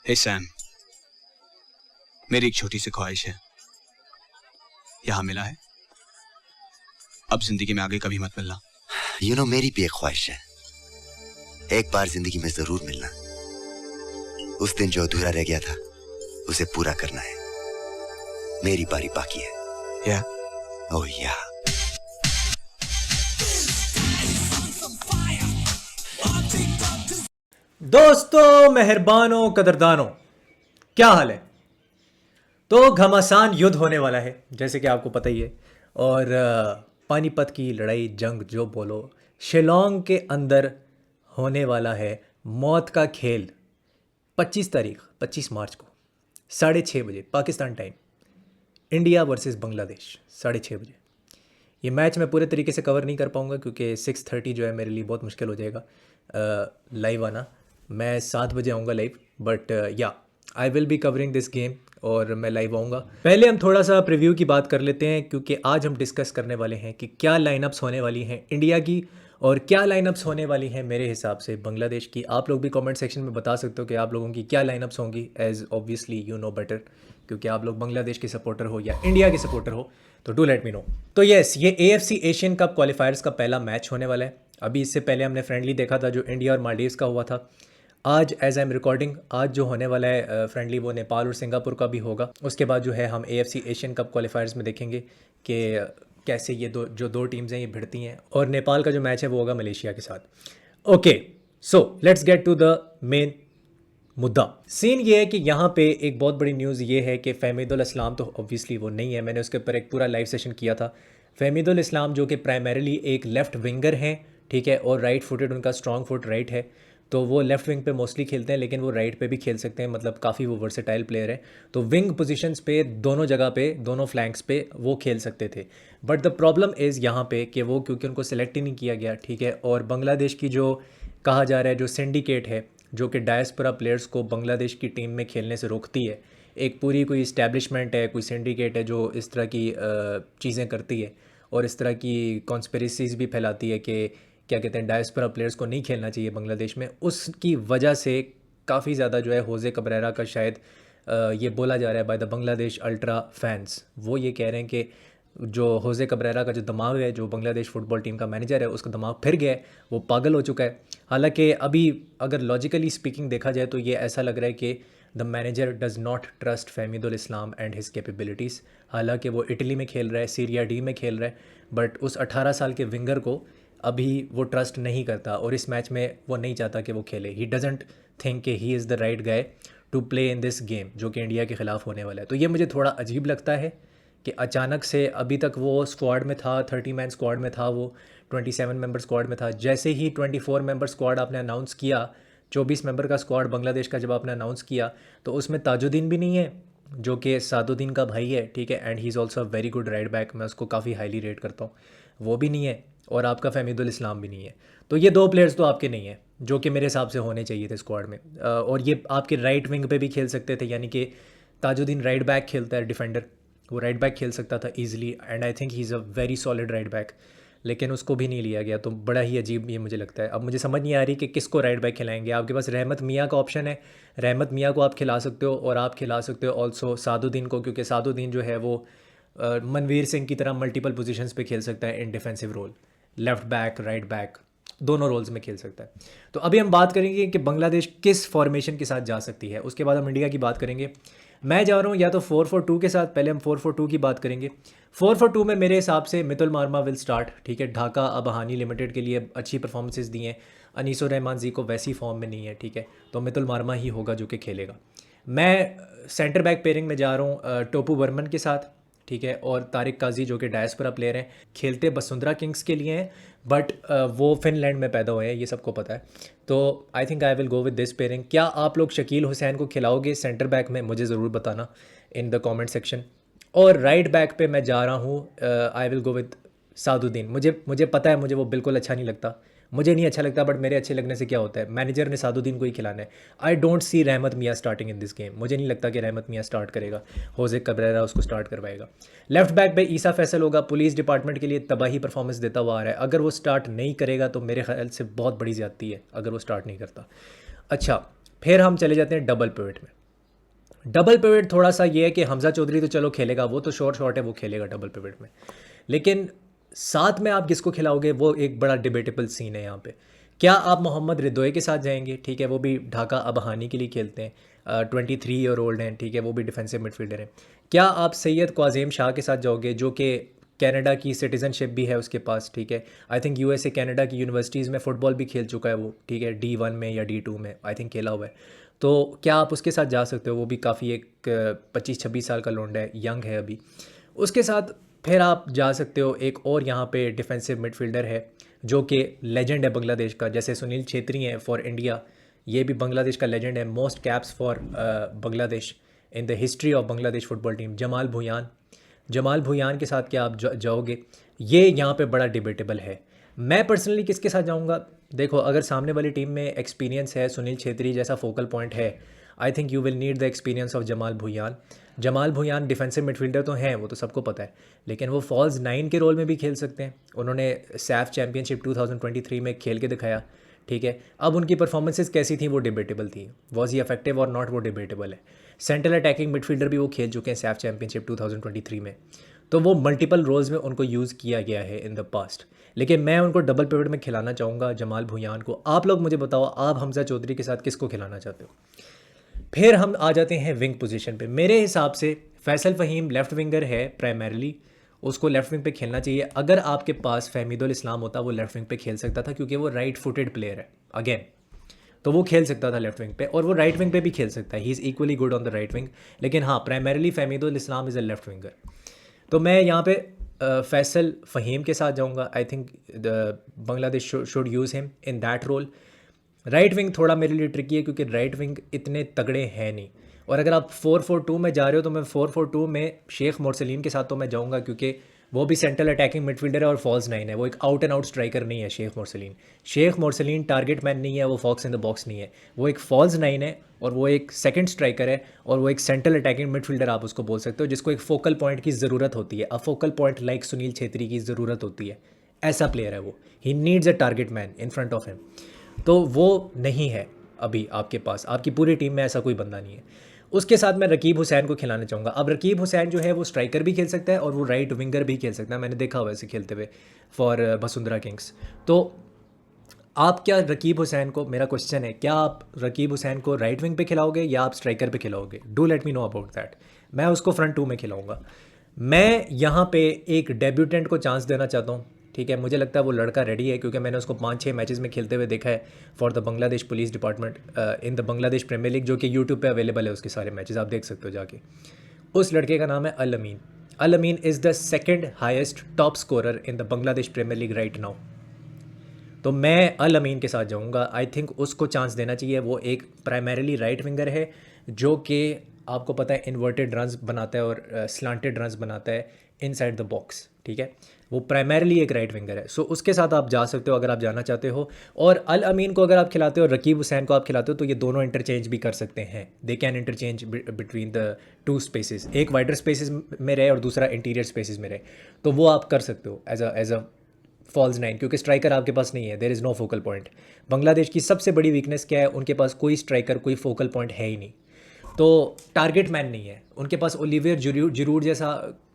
हे Sam, मेरी एक छोटी सी ख्वाहिश है, यहाँ मिला है, अब जिंदगी में आगे कभी मत मिलना। मेरी भी एक ख्वाहिश है, एक बार जिंदगी में जरूर मिलना। उस दिन जो अधूरा रह गया था उसे पूरा करना है। मेरी बारी बाकी है। ओह या। दोस्तों, मेहरबानों, कदरदानों, क्या हाल है? तो घमासान युद्ध होने वाला है, जैसे कि आपको पता ही है। और पानीपत की लड़ाई, जंग जो बोलो, शिलोंग के अंदर होने वाला है मौत का खेल। 25 मार्च को 6:30 बजे Pakistan time, India versus Bangladesh 6:30 बजे। ये मैच मैं पूरे तरीके से कवर नहीं कर पाऊंगा क्योंकि 6:30 जो है मेरे लिए बहुत मुश्किल हो जाएगा लाइव आना। मैं 7 बजे आऊँगा लाइव, बट या I will be covering this game और मैं लाइव आऊँगा। पहले हम थोड़ा सा प्रीव्यू की बात कर लेते हैं, क्योंकि आज हम डिस्कस करने वाले हैं कि क्या लाइनअप्स होने वाली हैं इंडिया की और क्या लाइनअप्स होने वाली हैं मेरे हिसाब से बांग्लादेश की। आप लोग भी कमेंट सेक्शन में बता सकते हो कि आप लोगों की क्या लाइनअप्स होंगी, as obviously you know better, क्योंकि आप लोग बांग्लादेश के सपोर्टर हो या इंडिया के सपोर्टर हो, तो डू लेट मी नो। तो येस, ये AFC एशियन कप क्वालिफायर्स का पहला मैच होने वाला है। अभी इससे पहले हमने फ्रेंडली देखा था जो इंडिया और मालदीव्स का हुआ था। आज एज आई एम रिकॉर्डिंग, आज जो होने वाला है फ्रेंडली, वो नेपाल और सिंगापुर का भी होगा। उसके बाद जो है हम AFC एशियन कप क्वालिफायर्स में देखेंगे कि कैसे ये दो टीम्स हैं ये भिड़ती हैं, और नेपाल का जो मैच है वो होगा मलेशिया के साथ। Okay, so let's get to the main मुद्दा। सीन ये है कि यहाँ पे एक बहुत बड़ी न्यूज़ ये है कि फहमीदुल इस्लाम तो ऑब्वियसली वो नहीं है, मैंने उसके ऊपर एक पूरा लाइव सेशन किया था। फहमीदुल इस्लाम जो कि प्राइमरीली एक लेफ़्ट विंगर हैं, ठीक है, और राइट फुटेड, उनका स्ट्रॉन्ग फुट राइट है, तो वो लेफ़्ट विंग पे मोस्टली खेलते हैं, लेकिन वो राइट पे भी खेल सकते हैं, मतलब काफ़ी वो वर्सेटाइल प्लेयर है। तो विंग पोजीशंस पे, दोनों जगह पे, दोनों फ्लैंक्स पे वो खेल सकते थे। बट द प्रॉब्लम इज़ यहाँ पे कि वो, क्योंकि उनको सेलेक्ट ही नहीं किया गया, ठीक है, और बांग्लादेश की जो कहा जा रहा है जो सिंडिकेट है, जो कि डायस्पोरा प्लेयर्स को बांग्लादेश की टीम में खेलने से रोकती है, एक पूरी कोई इस्टेब्लिशमेंट है, कोई सिंडिकेट है जो इस तरह की चीज़ें करती है और इस तरह की कॉन्स्पिरेसीज भी फैलाती है कि क्या कहते हैं, डायस्पोरा प्लेयर्स को नहीं खेलना चाहिए बांग्लादेश में। उसकी वजह से काफ़ी ज़्यादा जो है होजे कबरेरा का शायद ये बोला जा रहा है by the Bangladesh ultra fans, वो ये कह रहे हैं कि जो होजे कबरेरा का जो दिमाग है, जो बांग्लादेश फुटबॉल टीम का मैनेजर है, उसका दिमाग फिर गया है, वो पागल हो चुका है। हालांकि अभी अगर लॉजिकली स्पीकिंग देखा जाए तो ये ऐसा लग रहा है कि the manager does not trust Fahmidul Islam and his capabilities. हालांकि वो इटली में खेल रहा है, सीरिया डी में खेल रहा है, बट उस 18 साल के विंगर को अभी वो ट्रस्ट नहीं करता और इस मैच में वो नहीं चाहता कि वो खेले। ही डजेंट थिंक कि he is the right guy to play in this game, जो कि इंडिया के ख़िलाफ़ होने वाला है। तो ये मुझे थोड़ा अजीब लगता है कि अचानक से, अभी तक वो स्क्वाड में था, 30 मैन स्क्वाड में था, वो 27 मेंबर स्क्वाड में था। जैसे ही 24 मेंबर स्क्वाड आपने अनाउंस किया, 24 मेंबर का स्क्वाड बांग्लादेश का जब आपने अनाउंस किया, तो उसमें ताजुद्दीन भी नहीं है जो कि सादुद्दीन का भाई है, ठीक है, and he is also very good right back, मैं उसको काफ़ी हाईली रेट करता हूँ, वो भी नहीं है, और आपका फहमीदुल इस्लाम भी नहीं है। तो ये दो प्लेयर्स तो आपके नहीं हैं जो कि मेरे हिसाब से होने चाहिए थे स्क्वाड में। और ये आपके राइट विंग पे भी खेल सकते थे, यानी कि ताजुद्दीन राइट बैक खेलता है, डिफेंडर, वो राइट बैक खेल सकता था easily, and I think he is a very solid right back, लेकिन उसको भी नहीं लिया गया। तो बड़ा ही अजीब ये मुझे लगता है। अब मुझे समझ नहीं आ रही कि किसको राइट बैक खिलाएंगे। आपके पास रहमत मियाँ का ऑप्शन है, रहमत मियाँ को आप खिला सकते हो, और आप खिला सकते हो ऑल्सो सादुद्दीन को, क्योंकि सादुद्दीन जो है वो मनवीर सिंह की तरह मल्टीपल पोजीशंस पे खेल सकता है in defensive role, left back, right back, दोनों रोल्स में खेल सकता है। तो अभी हम बात करेंगे कि बांग्लादेश किस फॉर्मेशन के साथ जा सकती है, उसके बाद हम इंडिया की बात करेंगे। मैं जा रहा हूँ या तो 4-4-2 के साथ, पहले हम 4-4-2 की बात करेंगे। 4-4-2 में मेरे हिसाब से मितुल मारमा विल स्टार्ट, ठीक है। ढाका अबहानी लिमिटेड के लिए अच्छी परफॉर्मेंसेज दी हैं, अनीसुर रहमान जी को वैसी फॉर्म में नहीं है, ठीक है, तो मितुल मारमा ही होगा जो कि खेलेगा। मैं सेंटर बैक पेयरिंग में जा रहा हूँ टोपू वर्मन के साथ, ठीक है, और तारिक काजी जो कि डायस्पोरा प्लेयर हैं, खेलते वसुंधरा किंग्स के लिए हैं, बट वो फिनलैंड में पैदा हुए हैं, ये सबको पता है। तो I think I will go with this pairing. क्या आप लोग शकील हुसैन को खिलाओगे सेंटर बैक में, मुझे ज़रूर बताना इन द कमेंट सेक्शन। और राइट बैक पे मैं जा रहा हूँ, I will go with Saduddin. मुझे पता है मुझे वो बिल्कुल अच्छा नहीं लगता, मुझे नहीं अच्छा लगता, बट मेरे अच्छे लगने से क्या होता है, मैनेजर ने सादुद्दीन को ही खिलाना है। आई डोंट सी रहमत मियाँ स्टार्टिंग इन दिस गेम, मुझे नहीं लगता कि रहमत मियाँ स्टार्ट करेगा, होजे कबरेरा उसको स्टार्ट करवाएगा। लेफ्ट बैक पे ईसा फैसल होगा, पुलिस डिपार्टमेंट के लिए तबाही परफॉर्मेंस देता हुआ आ रहा है, अगर वो स्टार्ट नहीं करेगा तो मेरे ख्याल से बहुत बड़ी ज़्यादती है अगर वो स्टार्ट नहीं करता। अच्छा, फिर हम चले जाते हैं डबल पिवट में। डबल पिवट थोड़ा सा ये है कि हमजा चौधरी तो चलो खेलेगा, वो तो शॉर्ट है, वो खेलेगा डबल पिवट में, लेकिन साथ में आप किसको खिलाओगे वो एक बड़ा डिबेटेबल सीन है यहाँ पे। क्या आप मोहम्मद रिदोए के साथ जाएंगे, ठीक है, वो भी ढाका अबहानी के लिए खेलते हैं, 23 ईयर ओल्ड हैं, ठीक है, वो भी डिफेंसिव मिडफील्डर हैं। क्या आप सैयद क्वाज़ेम शाह के साथ जाओगे, जो कि कनाडा की सिटीज़नशिप भी है उसके पास, ठीक है, आई थिंक यूएसए कनाडा की यूनिवर्सिटीज़ में फ़ुटबॉल भी खेल चुका है वो, ठीक है, D1 में या D2 में आई थिंक खेला हुआ है। तो क्या आप उसके साथ जा सकते हो, वो भी काफ़ी एक 25-26 साल का लौंडा है, यंग है अभी, उसके साथ फिर आप जा सकते हो। एक और यहाँ पे डिफेंसिव मिडफील्डर है जो कि लेजेंड है बांग्लादेश का, जैसे सुनील छेत्री हैं फॉर इंडिया, ये भी बांग्लादेश का लेजेंड है, most caps for Bangladesh in the history of Bangladesh football team, Jamal Bhuyan के साथ क्या आप जाओगे, ये यहाँ पे बड़ा डिबेटेबल है। मैं पर्सनली किसके साथ जाऊँगा, देखो अगर सामने वाली टीम में एक्सपीरियंस है, सुनील छेत्री जैसा फोकल पॉइंट है, I think you will need the experience of Jamal Bhuyan defensive midfielder तो हैं, वो तो सबको पता है, लेकिन वो फॉल्स 9 के रोल में भी खेल सकते हैं। उन्होंने सैफ चैम्पियनशिप 2023 में खेल के दिखाया, ठीक है। अब उनकी परफॉर्मेंसेस कैसी थी वो डिबेटेबल थी, वॉज ही इफेक्टिव और नॉट वो डिबेटेबल है। सेंट्रल अटैकिंग मिडफील्डर भी वो खेल चुके हैं सैफ चैम्पियनशिप 2023 में, तो वो मल्टीपल रोल्स में उनको यूज़ किया गया है इन द पास्ट, लेकिन मैं उनको डबल पिवट में खिलाना चाहूँगा जमाल भुयान को। आप लोग मुझे बताओ, आप हमजा चौधरी के साथ किसको खिलाना चाहते हो। फिर हम आ जाते हैं विंग पोजीशन पे। मेरे हिसाब से फैसल फ़हीम लेफ़्ट विंगर है प्राइमरीली, उसको लेफ़्ट विंग पे खेलना चाहिए। अगर आपके पास फहमीदुल इस्लाम होता वो लेफ़्ट विंग पे खेल सकता था, क्योंकि वो राइट फुटेड प्लेयर है अगेन, तो वो खेल सकता था लेफ्ट विंग पे, और वो राइट विंग पे भी खेल सकता है, he is equally good on the right wing. लेकिन हाँ, primarily Fahmidul Islam is a left winger, तो मैं यहाँ पे फैसल फ़हीम के साथ जाऊँगा। I think Bangladesh should use him in that role. Right wing थोड़ा मेरे लिए ट्रिकी है, क्योंकि राइट विंग इतने तगड़े हैं नहीं, और अगर आप 4-4-2 में जा रहे हो तो मैं 4-4-2 में शेख मोरसलीम के साथ तो मैं जाऊँगा, क्योंकि वो भी सेंट्रल अटैकिंग मिडफील्डर है और फॉल्स 9 है, वो एक आउट एंड आउट स्ट्राइकर नहीं है शेख मोरसलीन टारगेट मैन नहीं है, वो फॉक्स इन द बॉक्स नहीं है, वो एक फॉल्स 9 है, और वो एक सेकंड स्ट्राइकर है, और वो एक सेंट्रल अटैकिंग मिडफील्डर आप उसको बोल सकते हो, जिसको एक फोकल पॉइंट की ज़रूरत होती है, a focal point like Sunil Chhetri की ज़रूरत होती है, ऐसा प्लेयर है वो, he needs a target man in front of him, तो वो नहीं है अभी आपके पास, आपकी पूरी टीम में ऐसा कोई बंदा नहीं है। उसके साथ मैं रकीब हुसैन को खिलाना चाहूँगा। अब रकीब हुसैन जो है वो स्ट्राइकर भी खेल सकता है और वो राइट विंगर भी खेल सकता है, मैंने देखा हुआ ऐसे खेलते हुए फॉर वसुंधरा किंग्स। तो आप क्या रकीब हुसैन को, मेरा क्वेश्चन है, क्या आप रकीब हुसैन को राइट विंग पे खिलाओगे या आप स्ट्राइकर पे खिलाओगे? Do let me know about that. मैं उसको फ्रंट 2 में खिलाऊंगा। मैं यहाँ पे एक डेब्यूटेंट को चांस देना चाहता हूँ, ठीक है, मुझे लगता है वो लड़का रेडी है, क्योंकि मैंने उसको 5-6 मैचेस में खेलते हुए देखा है for the Bangladesh police department in the Bangladesh premier league, जो कि यूट्यूब पे अवेलेबल है, उसके सारे मैचेस आप देख सकते हो जाके। उस लड़के का नाम है Al Amin. Al Amin is the second highest top scorer in the Bangladesh premier league right now. तो मैं अल अमीन के साथ जाऊंगा, आई थिंक उसको चांस देना चाहिए। वो एक प्राइमरीली राइट विंगर है, जो कि आपको पता है इन्वर्टेड रन्स बनाता है और स्लांटेड रन्स बनाता है इनसाइड द बॉक्स, ठीक है, वो प्राइमरीली एक राइट विंगर है। सो उसके साथ आप जा सकते हो अगर आप जाना चाहते हो। और अल अमीन को अगर आप खिलाते हो और रकीब हुसैन को आप खिलाते हो, तो ये दोनों इंटरचेंज भी कर सकते हैं, they can interchange between the 2 spaces, एक वाइडर स्पेसेस में रहे और दूसरा इंटीरियर स्पेसेस में रहे, तो वो आप कर सकते हो एज अ फॉल्स 9, क्योंकि स्ट्राइकर आपके पास नहीं है, there is no focal point. Bangladesh की सबसे बड़ी वीकनेस क्या है, उनके पास कोई स्ट्राइकर, कोई फोकल पॉइंट है ही नहीं, तो टारगेट मैन नहीं है उनके पास, ओलिवियर जिरूड जैसा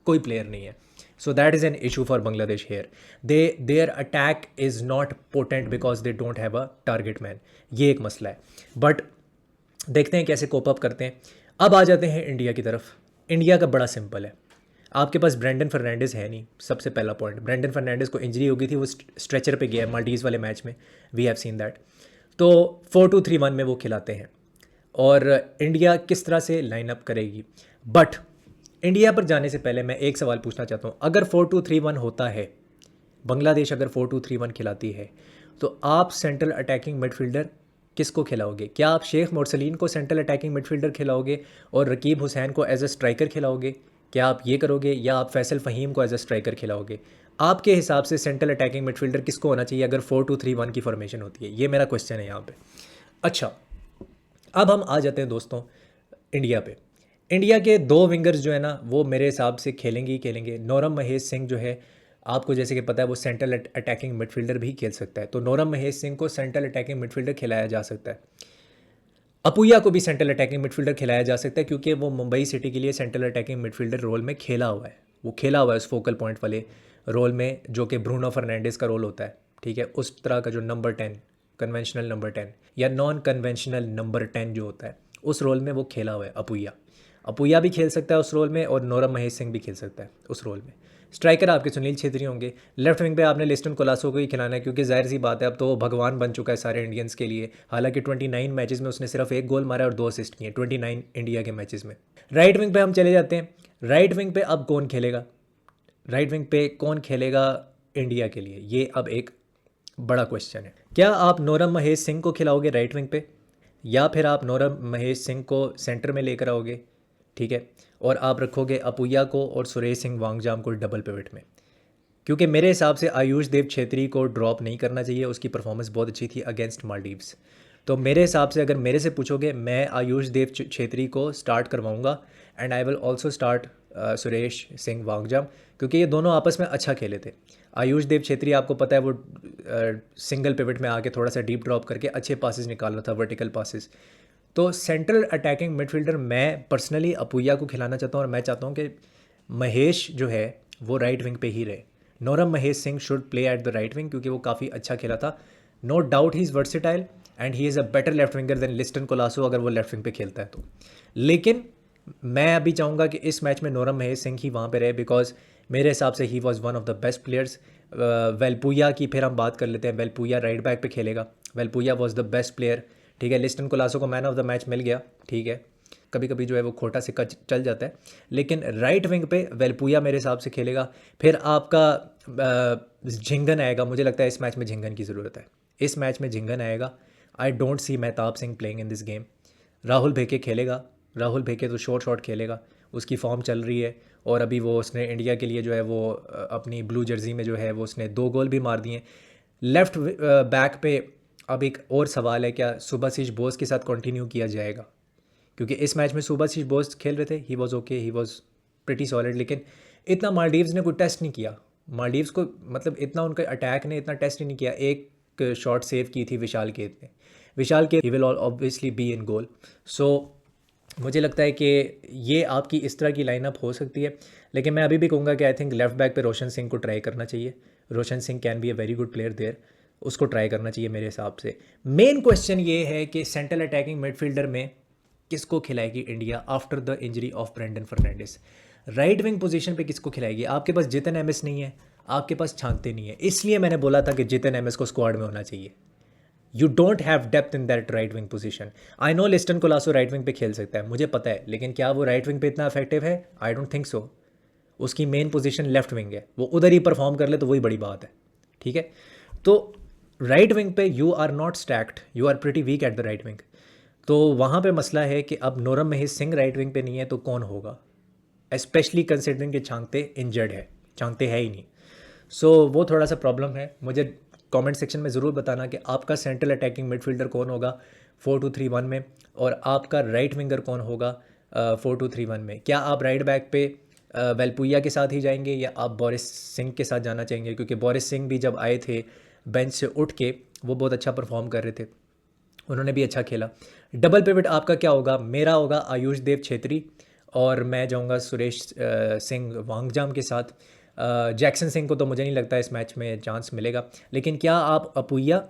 कोई प्लेयर नहीं है। So that is an issue for Bangladesh here, their attack is not potent because they don't have a target man, ये एक मसला है। बट देखते हैं कैसे कोप अप करते हैं। अब आ जाते हैं इंडिया की तरफ। इंडिया का बड़ा सिंपल है, आपके पास ब्रेंडन फर्नांडिस है नहीं, सबसे पहला पॉइंट। ब्रेंडन फर्नांडिस को इंजरी हो गई थी, वो स्ट्रेचर पे गया माल्डीज़ वाले मैच में, वी हैव सीन दैट। तो 4-2-3-1 में वो खिलाते हैं, और इंडिया किस तरह से लाइनअप करेगी। बट इंडिया पर जाने से पहले मैं एक सवाल पूछना चाहता हूँ, अगर 4-2-3-1 होता है, बांग्लादेश अगर 4-2-3-1 खिलाती है, तो आप सेंट्रल अटैकिंग मिडफील्डर किसको खिलाओगे? क्या आप शेख मोरसलीन को सेंट्रल अटैकिंग मिडफील्डर खिलाओगे और रकीब हुसैन को एज अ स्ट्राइकर खिलाओगे? क्या आप ये करोगे, या आप फैसल फ़हीम को एज अ स्ट्राइकर खिलाओगे? आपके हिसाब से सेंट्रल अटैकिंग मिडफील्डर किसको होना चाहिए अगर 4-2-3-1 की फॉर्मेशन होती है? ये मेरा क्वेश्चन है यहाँ पे। अच्छा, अब हम आ जाते हैं दोस्तों इंडिया पे। इंडिया के 2 विंगर्स जो है ना, वो मेरे हिसाब से खेलेंगे ही खेलेंगे। नोरम महेश सिंह जो है, आपको जैसे कि पता है वो सेंट्रल अटैकिंग मिडफील्डर भी खेल सकता है, तो नोरम महेश सिंह को सेंट्रल अटैकिंग मिडफील्डर खिलाया जा सकता है। अपुया को भी सेंट्रल अटैकिंग मिडफील्डर खिलाया जा सकता है क्योंकि वो मुंबई सिटी के लिए सेंट्रल अटैकिंग मिडफील्डर रोल में खेला हुआ है, वो खेला हुआ है उस फोकल पॉइंट वाले रोल में जो कि ब्रूनो फर्नांडिस का रोल होता है, ठीक है, उस तरह का जो नंबर 10 कन्वेंशनल नंबर 10 या नॉन कन्वेंशनल नंबर 10 जो होता है उस रोल में वो खेला हुआ है अपुया। अपुया भी खेल सकता है उस रोल में और नोरम महेश सिंह भी खेल सकता है उस रोल में। स्ट्राइकर आपके सुनील छेत्री होंगे। लेफ्ट विंग पे आपने लिस्टन कोलासो को ही खिलाना है क्योंकि जाहिर सी बात है अब तो वो भगवान बन चुका है सारे इंडियंस के लिए। हालांकि 29 मैचेस में उसने सिर्फ 1 गोल मारा और 2 असिस्ट किए 29 इंडिया के मैचेस में। राइट विंग पे हम चले जाते हैं। राइट विंग पे अब कौन खेलेगा, राइट विंग पे कौन खेलेगा इंडिया के लिए, ये अब एक बड़ा क्वेश्चन है। क्या आप नोरम महेश सिंह को खिलाओगे राइट विंग पे, या फिर आप नोरम महेश सिंह को सेंटर में लेकर आओगे, ठीक है, और आप रखोगे अपुया को और सुरेश सिंह वांगजाम को डबल पिवट में। क्योंकि मेरे हिसाब से आयुष देव छेत्री को ड्रॉप नहीं करना चाहिए, उसकी परफॉर्मेंस बहुत अच्छी थी अगेंस्ट मालदीव्स। तो मेरे हिसाब से अगर मेरे से पूछोगे मैं आयुष देव छेत्री को स्टार्ट करवाऊंगा and I will also start Suresh Singh Wangjam क्योंकि ये दोनों आपस में अच्छा खेले थे। आयुष देव छेत्री आपको पता है वो सिंगल पिवट में आके थोड़ा सा डीप ड्रॉप करके अच्छे पासेस निकाल रहा था, वर्टिकल पासेस। तो सेंट्रल अटैकिंग मिडफील्डर मैं पर्सनली अपुया को खिलाना चाहता हूँ और मैं चाहता हूँ कि महेश जो है वो राइट विंग पे ही रहे। Naorem Mahesh Singh should play at the right wing क्योंकि वो काफ़ी अच्छा खेला था। No doubt he is versatile and he is a better left winger than Liston Colaco अगर वो लेफ्ट विंग पे खेलता है तो। लेकिन मैं अभी चाहूँगा कि इस मैच में नोरम महेश सिंह ही वहाँ पे रहे बिकॉज मेरे हिसाब से he was one of the best players. वेलपुया की फिर हम बात कर लेते हैं। वेलपुया राइट बैक पे खेलेगा। वेलपुया वॉज द बेस्ट प्लेयर, ठीक है। लिस्टन कोलासो को मैन ऑफ द मैच मिल गया, ठीक है, कभी कभी जो है वो खोटा सिक्का चल जाता है, लेकिन राइट विंग पे वेलपुया मेरे हिसाब से खेलेगा। फिर आपका झिंगन आएगा, मुझे लगता है इस मैच में झिंगन की ज़रूरत है, इस मैच में झिंगन आएगा। I don't see Mehtab Singh playing in this game. Rahul Bheke खेलेगा, राहुल भेके तो शॉट खेलेगा, उसकी फॉर्म चल रही है और अभी वो उसने इंडिया के लिए जो है वो अपनी ब्लू जर्सी में जो है वो उसने 2 गोल भी मार दिए। लेफ्ट बैक पे अब एक और सवाल है, क्या सुभाशीष बोस के साथ कंटिन्यू किया जाएगा, क्योंकि इस मैच में सुभाशीष बोस खेल रहे थे, he was okay, he was pretty solid, लेकिन इतना मालदीव्स ने कोई टेस्ट नहीं किया। मालदीव्स को मतलब इतना उनका अटैक ने इतना टेस्ट ही नहीं किया। एक शॉट सेव की थी विशाल केत ने, Vishal Kaith he will obviously be in goal. So मुझे लगता है कि ये आपकी इस तरह की लाइनअप हो सकती है, लेकिन मैं अभी भी कहूँगा कि आई थिंक लेफ्ट बैक पे रोशन सिंह को ट्राई करना चाहिए। Roshan Singh can be a very good player there, उसको ट्राई करना चाहिए मेरे हिसाब से। मेन क्वेश्चन ये है कि सेंट्रल अटैकिंग मिडफील्डर में किसको खिलाएगी India after the injury of Brandon Fernandes. Right wing position पे किसको खिलाएगी। आपके पास जितन एमएस नहीं है, आपके पास छांगते नहीं है, इसलिए मैंने बोला था कि जितन एमएस को स्क्वाड में होना चाहिए। You don't have depth in that right wing position. I know Liston Colaco right wing पे खेल सकता है, मुझे पता है, लेकिन क्या वो राइट विंग पे इतना इफेक्टिव है? I don't think so. उसकी मेन पोजीशन लेफ्ट विंग है, वो उधर ही परफॉर्म कर ले तो वही बड़ी बात है, ठीक है। तो राइट विंग पे you are not stacked, you are pretty weak at the right wing. तो वहाँ पे मसला है कि अब नोरम महेश सिंह राइट विंग पे नहीं है तो कौन होगा, स्पेशली कंसिडरिंग कि छांगते इंजर्ड है, छांगते है ही नहीं। सो वो थोड़ा सा प्रॉब्लम है। मुझे कमेंट सेक्शन में ज़रूर बताना कि आपका सेंट्रल अटैकिंग मिडफील्डर कौन होगा 4-2-3-1 में, और आपका राइट विंगर कौन होगा 4-2-3-1 में। क्या आप राइट बैक पे वेलपुया के साथ ही जाएंगे या आप बोरिस सिंह के साथ जाना चाहेंगे, क्योंकि बोरिस सिंह भी जब आए थे बेंच से उठ के वो बहुत अच्छा परफॉर्म कर रहे थे, उन्होंने भी अच्छा खेला। डबल पिवट आपका क्या होगा? मेरा होगा आयुष देव छेत्री और मैं जाऊंगा सुरेश सिंह वांगजाम के साथ। जैक्सन सिंह को तो मुझे नहीं लगता इस मैच में चांस मिलेगा, लेकिन क्या आप अपुया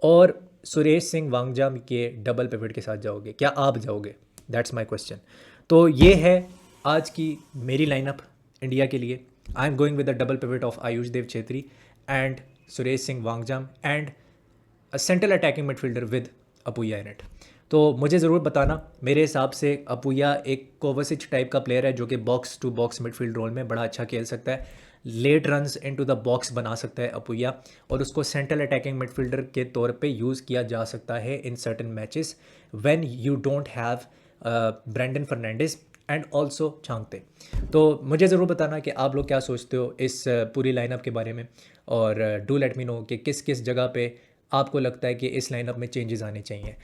और सुरेश सिंह वांगजाम के डबल पिवट के साथ जाओगे? क्या आप जाओगे? That's my question. तो ये है आज की मेरी लाइनअप इंडिया के लिए। I am going with the double pivot of Ayush Dev Chhetri and Suresh Singh Wangjam and a central attacking midfielder with Apuia in it. तो मुझे ज़रूर बताना, मेरे हिसाब से अपुया एक कोवासिच टाइप का प्लेयर है जो कि box to box midfield role में बड़ा अच्छा खेल सकता है, late runs into the box बना सकता है अपुया, और उसको सेंट्रल अटैकिंग मिडफील्डर के तौर पे यूज़ किया जा सकता है in certain matches when you don't have Brandon Fernandes and also Chhangte. तो मुझे ज़रूर बताना कि आप लोग क्या सोचते हो इस पूरी लाइनअप के बारे में, और डू लेट मी नो कि किस किस जगह पे आपको लगता है कि इस लाइनअप में चेंजेस आने चाहिए।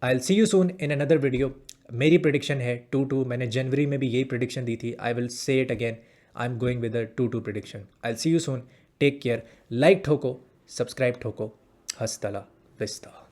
आई will see you soon in another video. मेरी प्रेडिक्शन है 2-2, मैंने जनवरी में भी यही प्रेडिक्शन दी थी। I will say it again, I am going with a 2-2 prediction. I will see you soon, take care, like ठोको, सब्सक्राइब ठोको, हस्तला विस्ता।